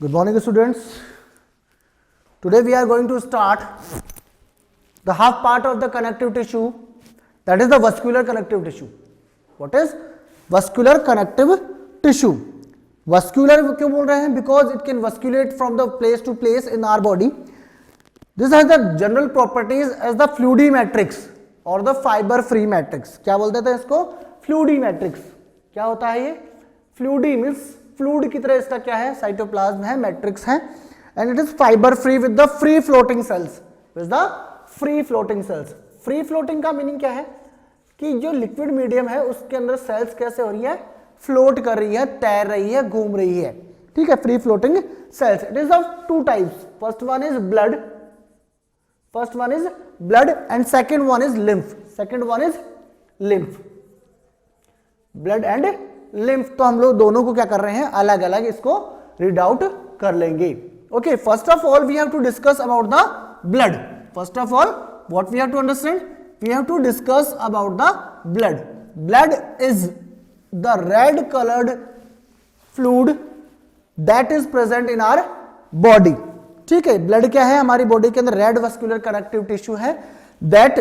Good morning, students. Today we are going to start the half part of the connective tissue, that is the vascular connective tissue. What is vascular connective tissue? Vascular क्यों बोल रहे हैं? Because it can vasculate from the place to place in our body. This has the general properties as the fluidy matrix or the fiber free matrix. क्या बोलते थे इसको? Fluidy matrix. क्या होता है ये? Fluidy means फ्लूइड की तरह इसका क्या है? साइटोप्लाज्म है, मैट्रिक्स है, and it is fibre free with the free floating cells. With the free floating cells. Free floating का मीनिंग क्या है? कि जो लिक्विड मीडियम है उसके अंदर सेल्स कैसे हो रही है? फ्लोट कर रही है, तैर रही है, घूम रही है. ठीक है, free floating cells. It is of two types. First one is blood and second one is lymph. Blood and lymph. तो हम लोग दोनों को क्या कर रहे हैं? अलग अलग इसको रीड आउट कर लेंगे. Okay, first of all we have to discuss about the blood. First of all what we have to understand? We have to discuss about the blood. Blood is the red coloured fluid that is present in our body. ठीक है, ब्लड क्या है? हमारी body के अंदर red vascular connective tissue है that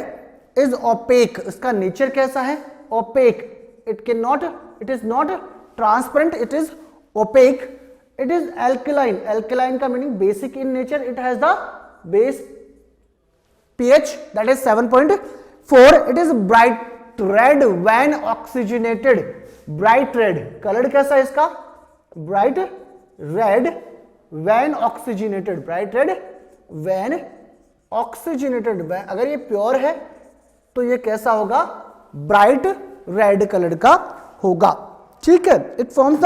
is opaque. इसका नेचर कैसा है? Opaque. It is not transparent, it is opaque. It is alkaline. Alkaline का meaning basic in nature. It has the base pH that is 7.4. It is bright red when oxygenated. Bright red. Colored कैसा है इसका? Bright red when oxygenated. Bright red when oxygenated. अगर ये pure है तो ये कैसा होगा? ब्राइट रेड कलर का होगा. ठीक है, इट फॉर्म्स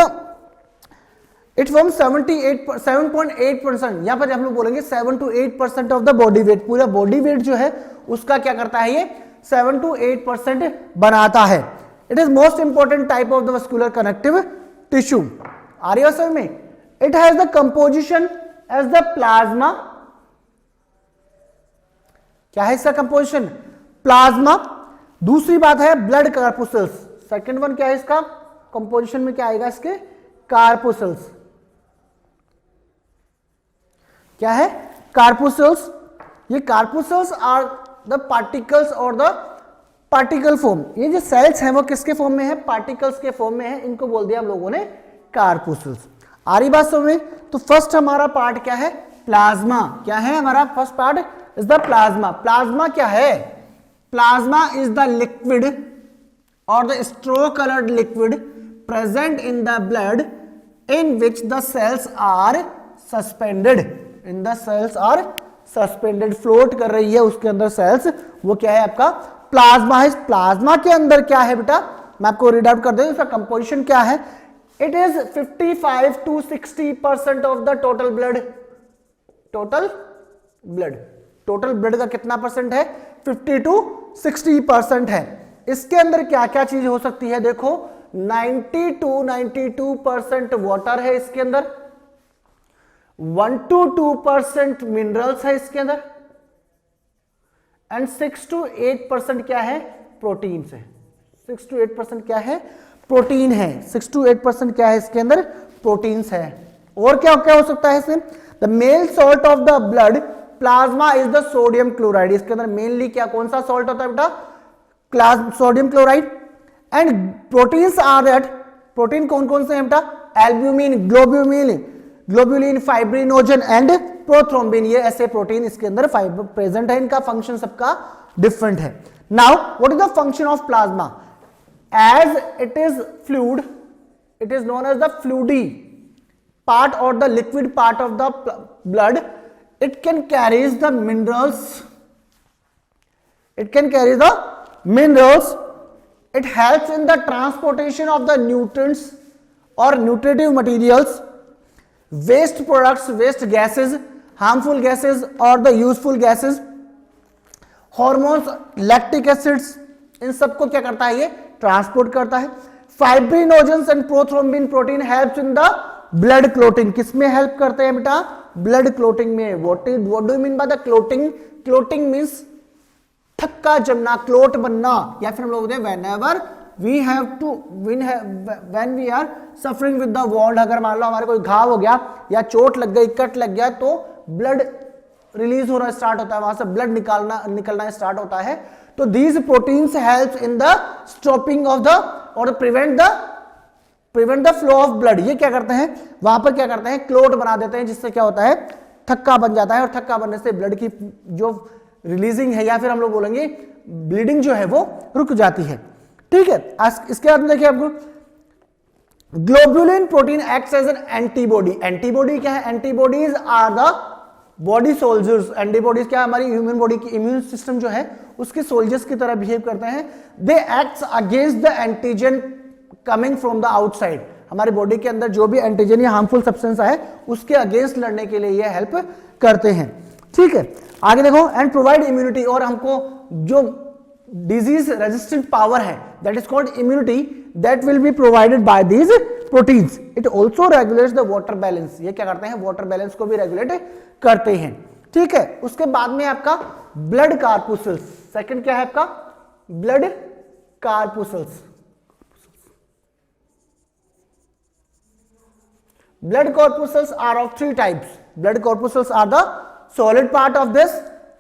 7.8%. यहां पर हम लोग बोलेंगे 7 to 8% of the body weight. पूरा बॉडी वेट जो है उसका क्या करता है? ये 7 to 8% बनाता है. It is most important type of the vascular connective tissue. आ रही है समझ में? It has the composition as the plasma. क्या है इसका कंपोजिशन? प्लाज्मा. दूसरी बात है ब्लड कार्पुसल्स. सेकेंड वन क्या है इसका कंपोजिशन में? क्या आएगा इसके? कार्पुसल्स. क्या है? कार्पुसल्स. ये कार्पुसल्स आर द पार्टिकल्स और द पार्टिकल फॉर्म. ये जो सेल्स हैं वो किसके फॉर्म में है? पार्टिकल्स के फॉर्म में है. इनको बोल दिया हम लोगों ने कार्पुसल्स. आ रही बात समझ में? तो फर्स्ट हमारा पार्ट क्या है? प्लाज्मा. क्या है हमारा first part? Is the plasma. Plasma क्या है? Plasma is the liquid or the straw-colored liquid present in the blood in which the cells are suspended. In the cells are suspended. Float कर रही है उसके अंदर सेल्स. वो क्या है आपका? प्लाज्मा है. प्लाज्मा के अंदर क्या है बेटा? मैं आपको रीड आउट कर दूं. इसका कंपोजिशन क्या है? It is 55 to 60% of the total blood. Total blood का कितना परसेंट है? 50 to 60% है. इसके अंदर क्या क्या चीज हो सकती है? देखो 90 to 92% वाटर है इसके अंदर. 1 to 2% मिनरल्स है इसके अंदर. एंड 6 to 8% क्या है? प्रोटीन है. 6 to 8% क्या है? प्रोटीन है. 6 to 8% क्या है इसके अंदर? प्रोटीन्स है. और क्या क्या हो सकता है इसमें? The main salt of the blood plasma is the sodium chloride. इसके अंदर मेनली क्या कौन सा सॉल्ट होता है बेटा? Sodium chloride. And proteins are that. Protein कौन कौन से हैं बेटा? Albumin, globulin, fibrinogen and prothrombin. ये ऐसे प्रोटीन इसके अंदर फाइबर प्रेजेंट है. इनका फंक्शन सबका डिफरेंट है. Now what is the function of plasma? As it is fluid, it is known as the fluidy part और the liquid part of the blood. It can carry the minerals. It helps in the transportation of the nutrients or nutritive materials, waste products, waste gases, harmful gases or the useful gases, hormones, lactic acids. इन सबको क्या करता है? ये transport करता है. Fibrinogens and prothrombin protein helps in the blood clotting. किसमें help करते हैं बेटा? ब्लड क्लोटिंग में. What do you mean by the clotting? Clotting means थक्का जमना, क्लोट बनना, या फिर हम लोग बोलते हैं whenever we have to when we are suffering with the wound, अगर मान लो हमारे कोई घाव हो गया या चोट लग गई, कट लग गया, तो ब्लड रिलीज होना स्टार्ट होता है, वहां से ब्लड निकलना स्टार्ट होता है। तो these proteins help in the stopping of the और prevent the flow of blood. ये क्या करते हैं, वहां पर क्या करते हैं, क्लोट बना देते हैं, जिससे क्या होता है, थक्का बन जाता है, और थक्का बनने से ब्लड की जो रिलीजिंग है या फिर हम लोग बोलेंगे ब्लीडिंग जो है वो रुक जाती है। ठीक है, इसके बाद में देखिए आपको globulin protein acts as an antibody. Antibody क्या है, antibodies are the body soldiers. Antibodies क्या, हमारी ह्यूमन बॉडी की इम्यून सिस्टम जो है उसके सोल्जर्स की तरह बिहेव करते हैं। They acts against the antigen coming from the outside. हमारी बॉडी के अंदर जो भी एंटीजन या हार्मफुल सब्सटेंस है उसके अगेंस्ट लड़ने के लिए ये हेल्प करते हैं। ठीक है, आगे देखो, एंड प्रोवाइड इम्यूनिटी, और हमको जो डिजीज रेजिस्टेंट पावर है that is called immunity, that will be provided by these proteins. It also regulates the water balance. ये क्या करते हैं, वाटर बैलेंस को भी रेगुलेट करते हैं। ठीक है, उसके बाद में आपका ब्लड कार्पुसल्स। सेकंड क्या है आपका, blood कार्पुसल्स। Blood corpuscles are of three types. Blood corpuscles are the solid part of this,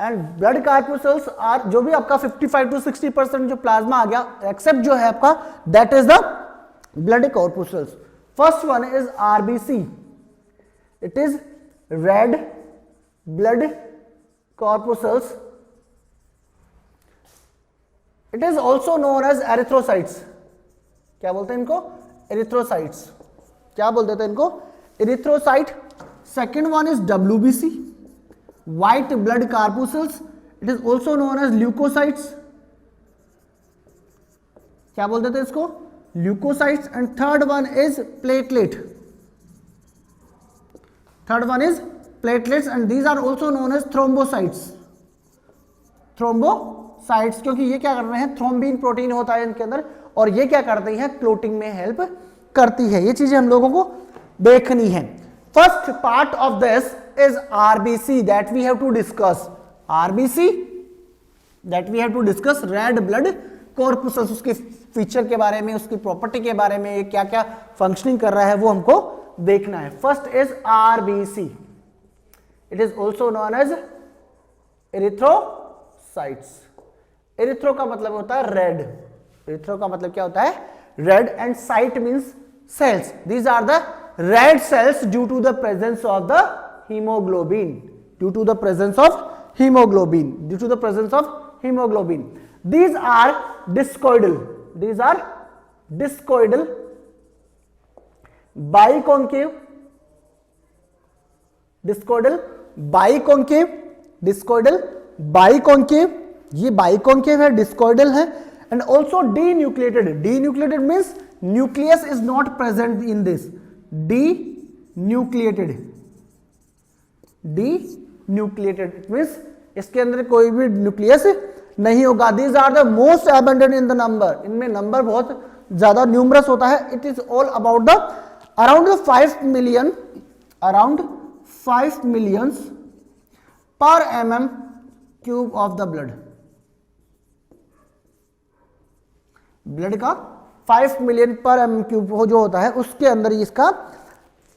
and blood corpuscles are जो भी आपका 55 to 60% जो प्लाज्मा आ गया, एक्सेप्ट जो है आपका that is the blood corpuscles. First one is RBC. It is red blood corpuscles. It is also known as erythrocytes. क्या बोलते हैं इनको, erythrocytes. क्या बोल देते हैं इनको, erythrocyte. Second one is WBC, white blood corpuscles. It is also known as leukocytes. क्या बोल देते हैं इसको, leukocytes. And third one is platelet. Third one is platelets, and these are also known as thrombocytes. Thrombocytes, क्योंकि ये क्या कर रहे हैं, थ्रोम्बिन प्रोटीन होता है इनके अंदर, और ये क्या करती है, क्लोटिंग में हेल्प करती है। ये चीजें हम लोगों को देखनी है। First part of this is RBC that we have to discuss. RBC that we have to discuss, red blood corpuscles, उसके फीचर के बारे में, उसकी प्रॉपर्टी के बारे में, ये क्या क्या फंक्शनिंग कर रहा है वो हमको देखना है। First is RBC, it is also known as erythrocytes. Erythro का मतलब होता है रेड, एरिथ्रो का मतलब क्या होता है, red, and site means cells. These are the red cells due to the presence of the hemoglobin. Due to the presence of hemoglobin. Due to the presence of hemoglobin. These are discoidal. These are discoidal, biconcave, discoidal, biconcave, discoidal, biconcave. ये biconcave है, discoidal है, and also denucleated. Denucleated means nucleus is not present in this. Denucleated. Denucleated it means इसके अंदर कोई भी nucleus नहीं होगा। These are the most abundant in the number. इनमें नंबर बहुत ज्यादा न्यूमरस होता है। It is all about the around 5 million, around 5 millions per mm cube of the blood. Blood का 5 मिलियन पर एम क्यूब जो होता है उसके अंदर इसका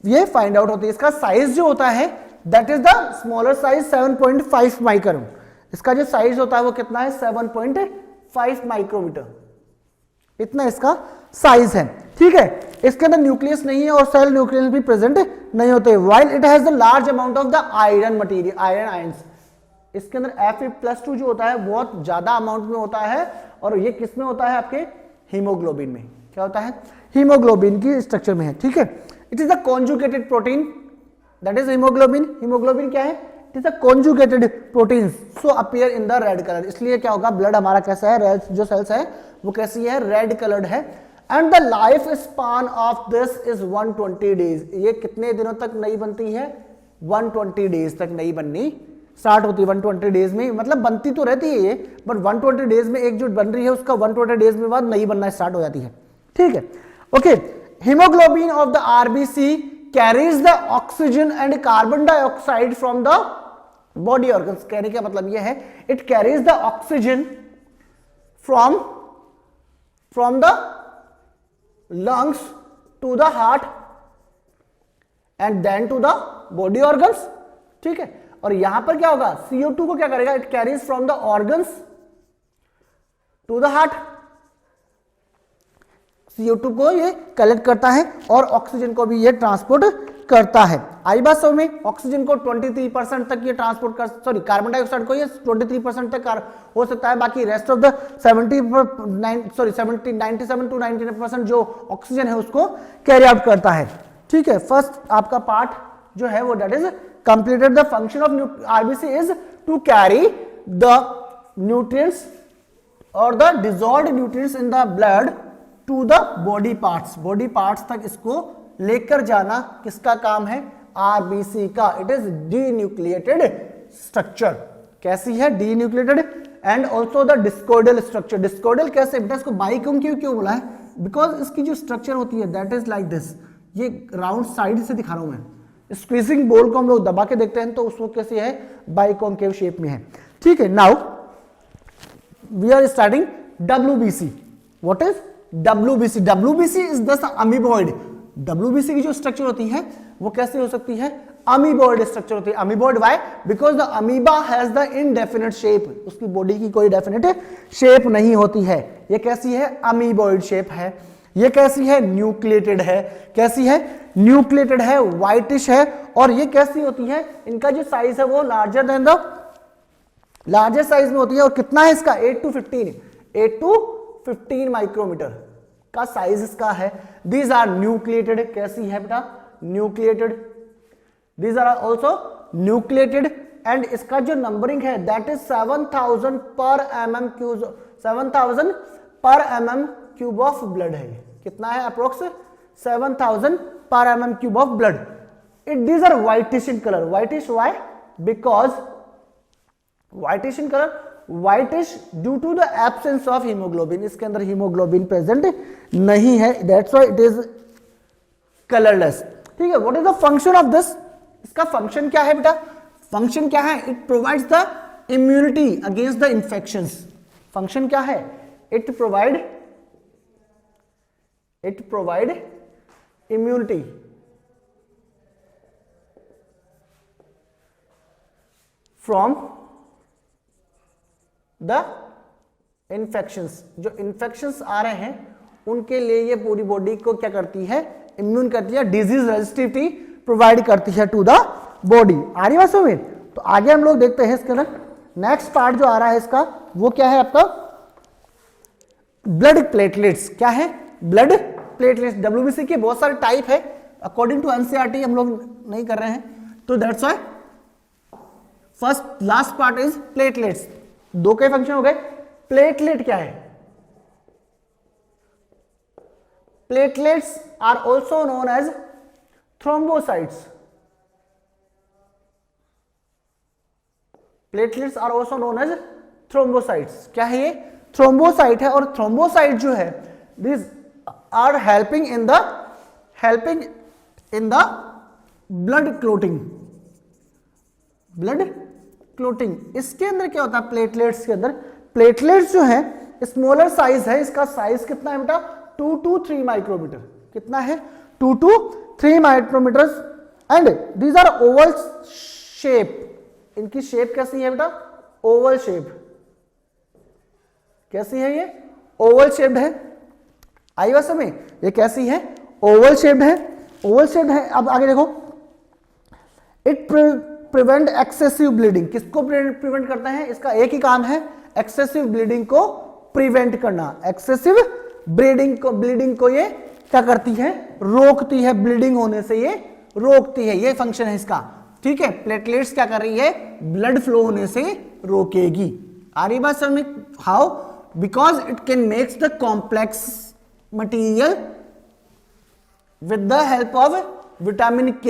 ये फाइंड आउट होती है। इसका साइज जो होता है that is the smaller size 7.5 micron. इसका जो साइज होता है वो कितना है, 7.5 माइक्रोमीटर, इतना इसका साइज है। ठीक है, इसके अंदर न्यूक्लियस नहीं है और सेल न्यूक्लियस भी प्रेजेंट नहीं होते। While it has the large amount of the iron material, iron ions. इसके अंदर Fe+2 जो होता है बहुत ज्यादा अमाउंट में होता है, और ये किस में होता है, आपके हीमोग्लोबिन में। क्या होता है, हीमोग्लोबिन की स्ट्रक्चर में है। ठीक है, it is the conjugated protein that is haemoglobin. Haemoglobin क्या है, it is the conjugated protein so appear in the red colour. इसलिए क्या होगा, ब्लड हमारा कैसा है, रेड जो सेल्स है वो कैसी है, रेड कलर्ड है। And the life span of this is 120 days. ये कितने दिनों तक नहीं बनती है, 120 डेज तक नहीं बननी स्टार्ट होती है। 120 डेज में, मतलब बनती तो रहती है ये, बट 120 डेज में एक जो बन रही है उसका 120 डेज में बाद नहीं बनना स्टार्ट हो जाती है। ठीक है, okay. Haemoglobin of the RBC carries the oxygen and carbon dioxide from the body organs. कहने का मतलब यह है, it carries the oxygen from the lungs to the heart and then to the body organs, ठीक है। और यहां पर क्या होगा, CO2 को क्या करेगा, it carries from the organs to the heart. CO2 को ये कलेक्ट करता है और ऑक्सीजन को भी ये ट्रांसपोर्ट करता है। आई बात समझ में, ऑक्सीजन को 23% तक ये ट्रांसपोर्ट कर, सॉरी कार्बन डाइऑक्साइड को ये 23% तक हो सकता है, बाकी रेस्ट ऑफ द 97 to 99% जो ऑक्सीजन है उसको कैरी आउट करता है, ठीक है। फर्स्ट आपका पार्ट जो है वो that is completed. The function of RBC is to carry the nutrients और the dissolved nutrients in the blood to the body parts तक इसको लेकर जाना किसका काम है, आरबीसी का। It is denucleated structure. कैसी है, denucleated. And also the discoidal structure. Discoidal कैसे बेटा, इसको बाइकोम क्यों बोला है, बिकॉज इसकी जो स्ट्रक्चर होती है दैट इज लाइक दिस। ये राउंड साइड से दिखा रहा हूं मैं। स्क्वीजिंग बोल को हम लोग दबा के देखते हैं तो उसको कैसी है, बाइकॉन्केव शेप में है, ठीक है। Now we are starting WBC। What is WBC? WBC is the amoeboid. WBC की जो स्ट्रक्चर होती है वो कैसे हो सकती है, अमीबॉइड स्ट्रक्चर होती है। Amoeboid why, because the amoeba has the indefinite shape. उसकी बॉडी की कोई डेफिनेट शेप नहीं होती है। ये कैसी है, अमीबॉइड शेप है। ये कैसी है, न्यूक्लिएटेड है। कैसी है, न्यूक्लिएटेड है, व्हाइटिश है। और ये कैसी होती है, इनका जो साइज है वो larger than the larger size में होती है। और कितना है इसका, 8 to 15 माइक्रोमीटर का साइज इसका है। These are nucleated. कैसी है बेटा, nucleated. These are also nucleated. And इसका जो नंबरिंग है that is 7000 per mm cube, 7000 per mm cube of blood है। कितना है, approx 7000 per mm cube of blood. It these are whitish in colour. Whitish why, because whitish in colour, whitish due to the absence of haemoglobin. इसके अंदर haemoglobin present नहीं है, that's why it is colourless, ठीक है। What is the function of this? इसका function क्या है बेटा, फंक्शन क्या है, it provides the immunity against the infections. Function क्या है, it provide immunity from the infections. जो इन्फेक्शंस आ रहे हैं उनके लिए ये पूरी बॉडी को क्या करती है, इम्यून करती है, डिजीज रेजिस्टिविटी प्रोवाइड करती है टू द बॉडी। आ रही बात समझ में? तो आगे हम लोग देखते हैं इसके अंदर नेक्स्ट पार्ट जो आ रहा है इसका, वो क्या है आपका, ब्लड प्लेटलेट्स। क्या है, ब्लड प्लेटलेट्स। WBC के बहुत सारे टाइप है, अकॉर्डिंग टू NCERT हम लोग नहीं कर रहे हैं, तो that's why first last part is platelets. दो के फंक्शन हो गए। प्लेटलेट क्या है, platelets are also known as thrombocytes. Platelets are also known as thrombocytes. क्या है ये, थ्रोम्बोसाइट है। और थ्रोम्बोसाइट जो है this are helping in the blood clotting. Blood clotting. इसके अंदर क्या होता है, प्लेटलेट्स के अंदर, प्लेटलेट्स जो है स्मॉलर साइज है। इसका साइज कितना है बेटा, 2 to 3 माइक्रोमीटर। कितना है, 2 to 3 micrometre. And these are oval shape. इनकी शेप कैसी है बेटा, ओवल शेप। कैसी है ये, ओवल शेप्ड है। आई बात समझ में, ये कैसी है, ओवल शेप्ड है। ओवल शेप्ड है। अब आगे देखो, इट प्रिवेंट एक्सेसिव ब्लीडिंग। किसको प्रिवेंट करता है, इसका एक ही काम है, एक्सेसिव ब्लीडिंग को प्रिवेंट करना। एक्सेसिव ब्लीडिंग को ये क्या करती है, रोकती है। ब्लीडिंग होने से ये रोकती है, ये फंक्शन है इसका, ठीक है। प्लेटलेट्स क्या कर रही है, ब्लड फ्लो होने से रोकेगी। आ रही बात समझ में, how, because it can makes the complex material with the help of vitamin K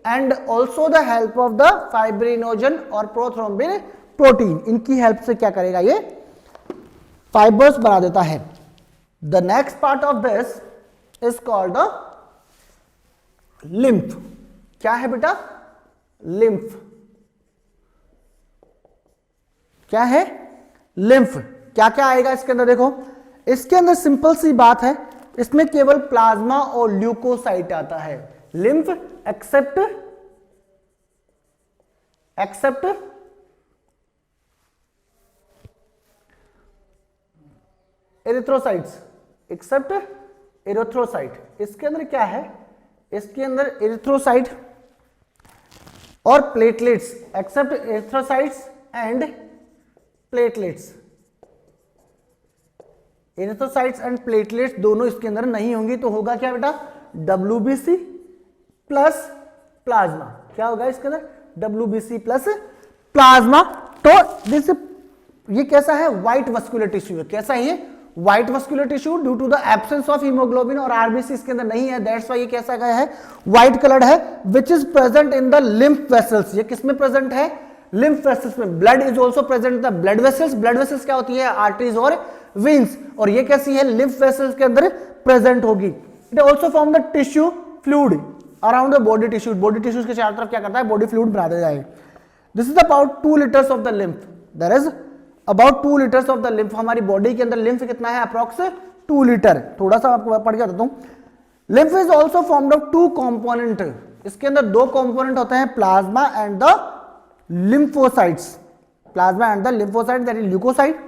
and also the help of the fibrinogen और प्रोथ्रोम्बिन प्रोटीन। इनकी हेल्प से क्या करेगा, ये फाइबर्स बना देता है। The next part of this is called the lymph. क्या है बेटा, लिम्फ। क्या है, लिम्फ। क्या क्या आएगा इसके अंदर देखो, इसके अंदर सिंपल सी बात है, इसमें केवल प्लाज्मा और ल्यूकोसाइट आता है। Lymph except erythrocytes, except erythrocyte. इसके अंदर क्या है, इसके अंदर एरिथ्रोसाइट और platelets, except erythrocytes and platelets. Erythrocytes and platelets दोनों इसके अंदर नहीं होंगी, तो होगा क्या बेटा, WBC प्लस प्लाज्मा। क्या होगा इसके अंदर, WBC प्लस प्लाज्मा। तो दिस, ये कैसा है, व्हाइट मस्कुलर टिश्यू है। कैसा है ये, white muscular tissue due to the absence of haemoglobin और आरबीसी इसके अंदर नहीं है, दैट्स व्हाई ये कैसा गया है, व्हाइट कलर्ड है, which is present in the lymph vessels. ये किसमें प्रेजेंट है, लिम्फ वेसल्स में। Blood is also present in the blood vessels. Blood vessels क्या होती है, आर्टरीज और वेन्स, और ये कैसी है, लिम्फ वेसल्स के अंदर प्रेजेंट होगी। It also form the tissue fluid around the body tissue. Body tissues के चारों तरफ क्या करता है, बॉडी फ्लूइड बना देता है। This is about 2 litres of the lymph. There is about 2 litres of the lymph. हमारी बॉडी के अंदर लिम्फ कितना है, अप्रॉक्स 2 लीटर। थोड़ा सा आपको पढ़ के बताता हूं। Lymph is also formed of 2 component. इसके अंदर 2 कंपोनेंट होते हैं, plasma and the lymphocytes, plasma and the lymphocyte, that is leukocyte,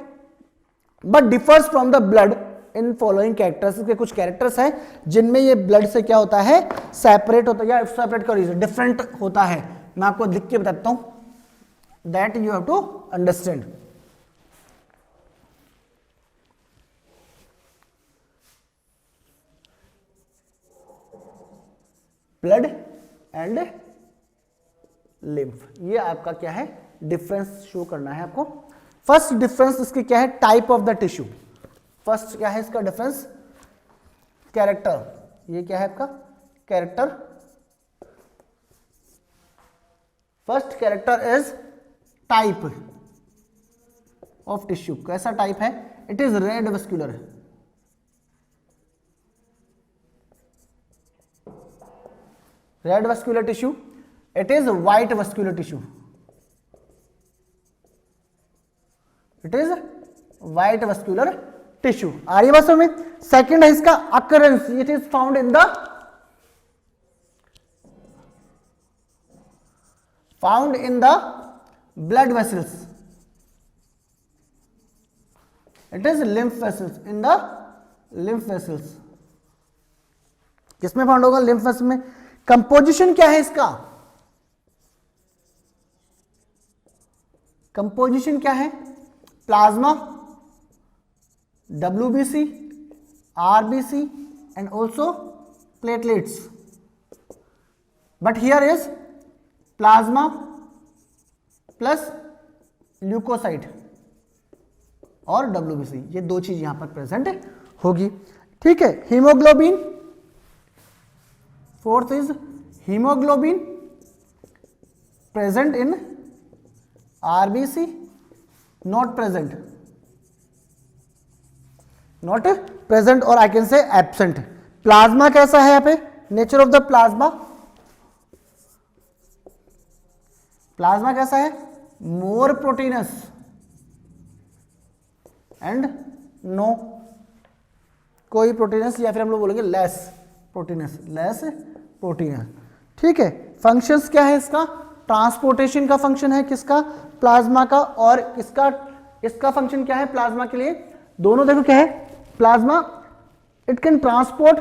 but differs from the blood in following characters। इसके कुछ कैरेक्टर्स हैं जिनमें ये ब्लड से क्या होता है, सेपरेट होता है, या सेपरेट का रीजन डिफरेंट होता है। मैं आपको लिख के बताता हूं, that you have to understand. Blood and lymph, ये आपका क्या है, डिफरेंस शो करना है आपको। फर्स्ट डिफरेंस इसके क्या है, type of the tissue. First क्या है इसका डिफरेंस, कैरेक्टर। ये क्या है आपका, character. First character is type of tissue. कैसा टाइप है, it is red vascular. Red vascular tissue, it is white vascular tissue, it is white vascular tissue। आ रही है बात समझ में। सेकेंड है इसका occurrence, it is found in the blood vessels, it is lymph vessels, in the lymph vessels। किसमें found होगा, lymph vessels में। कंपोजिशन क्या है इसका, कंपोजिशन क्या है, plasma, WBC, RBC and also platelets, but here is plasma plus leucocyte और WBC, ये 2 चीज यहां पर प्रेजेंट होगी। ठीक है, haemoglobin, fourth is haemoglobin present in RBC, not present, और I can say absent. Plasma कैसा है यहाँ पे, nature of the plasma, plasma कैसा है, मोर प्रोटीनस एंड नो कोई प्रोटीनस, या फिर हम लोग बोलेंगे लेस प्रोटीनस, ठीक है। फंक्शंस क्या है इसका, ट्रांसपोर्टेशन का फंक्शन है किसका, प्लाज्मा का, और इसका फंक्शन क्या है प्लाज्मा के लिए, दोनों देखो क्या है, plasma it can transport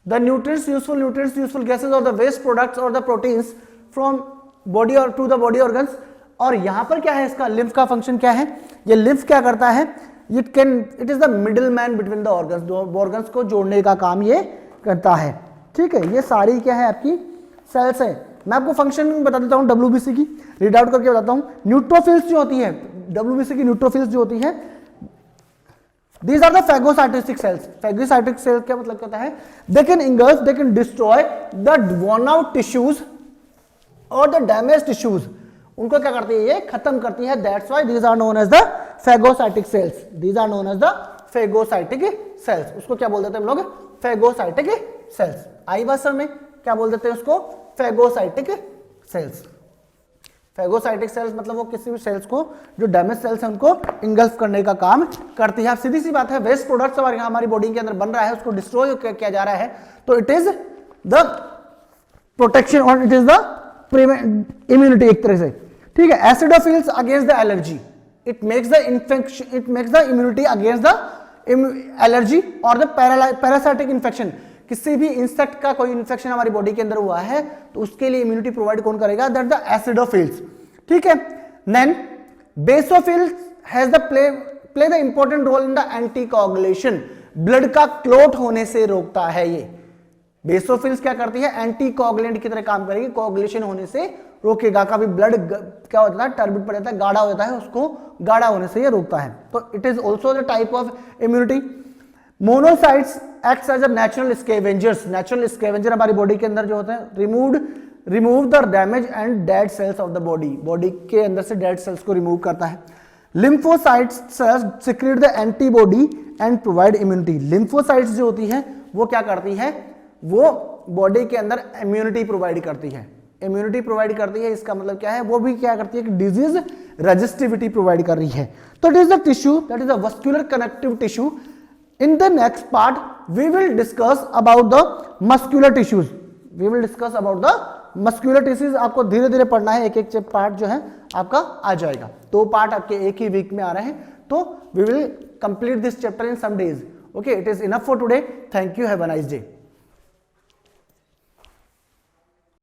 the nutrients, useful gases और द वेस्ट प्रोडक्ट्स और द प्रोटीन्स फ्रॉम बॉडी और टू द बॉडी ऑर्गन्स। और यहां पर क्या है इसका, लिम्फ का फंक्शन क्या है, ये लिम्फ क्या करता है, it is the middle man between the organs, दो ऑर्गन्स को जोड़ने का काम ये करता है। ठीक है, ये सारी क्या है आपकी सेल्स है। मैं आपको फंक्शन बता देता हूं WBC की, रीड आउट करके बताता हूं। न्यूट्रोफिल्स जो होती है, WBC की न्यूट्रोफिल्स जो होती है, these are the phagocytosis cells. Phagocytic cell क्या मतलब कहता है, they can engulf, they can destroy the worn out tissues और द डैमेज टिश्यूज, उनको क्या करती है, ये खत्म करती है। That's why these are known as the phagocytic cells, these are known as the phagocytic cells. उसको क्या बोल देते हैं हम लोग, फैगोसाइटिक सेल्स। आई बात समझ में, क्या बोल देते हैं उसको, फैगोसाइटिक सेल्स। फैगोसाइटिक सेल्स मतलब वो किसी भी सेल्स को, जो डैमेज सेल्स है उनको इंगल्फ करने का काम करती है। अब सीधी सी बात है, वेस्ट प्रोडक्ट्स हमारी बॉडी के अंदर बन रहा है, उसको डिस्ट्रॉय किया जा रहा है, तो इट इज द प्रोटेक्शन और इट इज द इम्यूनिटी एक तरह से, ठीक है। Acidophils against the allergy, it makes the infection, it makes the immunity against the allergy और द पैरासाइटिक इन्फेक्शन। किसी भी इंसेक्ट का कोई इन्फेक्शन हमारी बॉडी के अंदर हुआ है तो उसके लिए इम्यूनिटी प्रोवाइड कौन करेगा, दैट द एसिडोफिल्स, ठीक है। Then basophils has the play the important role in the anticoagulation, blood का क्लॉट होने से रोकता है ये। बेसोफिल्स क्या करती है, एंटीकोगुलेंट की तरह काम करेगी, कोगुलेशन होने से रोकेगा। कभी ब्लड क्या होता है, टर्बिड पड़ जाता है, गाढ़ा हो जाता है, उसको गाढ़ा होने से ये रोकता है। तो it is also the type of immunity. Monocytes acts as a natural scavengers, natural scavenger हमारी बॉडी के अंदर जो होते हैं, remove the damage and dead cells of the body, body के अंदर से डेड सेल्स को रिमूव करता है। Lymphocytes cells secrete the antibody and provide immunity, lymphocytes जो होती है वो क्या करती है, वो बॉडी के अंदर इम्यूनिटी प्रोवाइड करती है, इम्यूनिटी प्रोवाइड करती है। इसका मतलब क्या है, वो भी क्या करती है कि डिजीज रेजिस्टिविटी प्रोवाइड कर रही है। तो it is the tissue that is a vascular connective tissue. In the next part, we will discuss about the muscular tissues. We will discuss about the muscular tissues. आपको धीरे धीरे पढ़ना है, एक एक पार्ट जो है आपका आ जाएगा। 2 पार्ट आपके एक ही वीक में आ रहे हैं, तो we will complete this chapter in some days. Okay, it is enough for today. Thank you. Have a nice day.